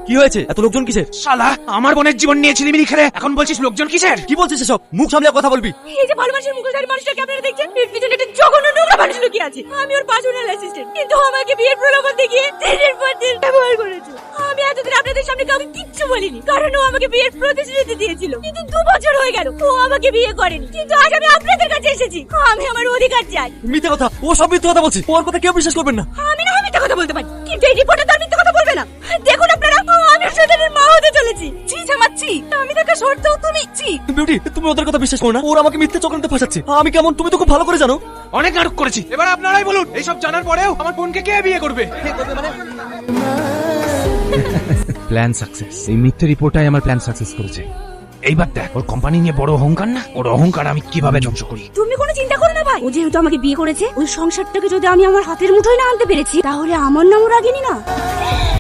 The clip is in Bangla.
কি হয়েছে? এত লোকজন কিসের? শালা আমার বোনের জীবন নিয়ে ছিলিমিলি খেলে এখন বলছিস লোকজন কিসের? কি বলছিস এসব? মুখ সামলে কথা বলবি। এই যে ভালো মানুষের মুখোশধারী মানুষটাকে আপনারা দেখছেন, এর পিছনে একটা জঘন্য নোংরা মানুষ লুকিয়ে আছে। আমি ওর পার্সোনাল অ্যাসিস্ট্যান্ট, কিন্তু আমাকে বিয়ের প্রলোভন দেখিয়ে দিনের পর দিন ব্যবহার করেছে। আমি এতদিন আপনাদের সামনে কাউকে কিচ্ছু বলিনি, কারণ ও আমাকে বিয়ের প্রতিশ্রুতি দিয়েছিল। কিন্তু 2 বছর হয়ে গেল ও আমাকে বিয়ে করেনি, কিন্তু আজ আমি আপনাদের কাছে এসেছি। আমি আমার অধিকার চাই। মিথ্যে কথা, ও সব মিথ্যে কথা বলছে। ওর কথা কেউ বিশ্বাস করবেন না। আমি না মিথ্যে কথা বলতে পারি, কিন্তু এই রিপোর্টে তার মিথ্যে কথা বলবে না। দেখুন আপনারা, আমি সন্তানের মা হতে চলেছি। ছি জামাচ্ছি, আমি থাকা সত্ত্বেও তুমি ছি। বিউটি, তুমি ওদের কথা বিশ্বাস করো না। ওরা আমাকে মিথ্যে চক্রান্তে ফাঁসাচ্ছে। আমি কেমন তুমি তো খুব ভালো করে জানো। অনেক নাটক করেছি, এবার আপনারাই বলুন এইসব জানার পরেও আমার বোনকে কে বিয়ে করবে? Plan success. এই মিথ্যে রিপোর্টটাই আমার প্ল্যান সাকসেস করেছে। এইবার দেখ ওর কোম্পানি নিয়ে বড় অহংকার না, ওর অহংকার আমি কিভাবে ধ্বংস করি। তুমি কোনো চিন্তা করো না ভাই, ও যেহেতু আমাকে বিয়ে করেছে, ওই সংসারটাকে যদি আমি আমার হাতের মুঠোয় না আনতে পেরেছি, তাহলে আমার নামও রাগিনী না।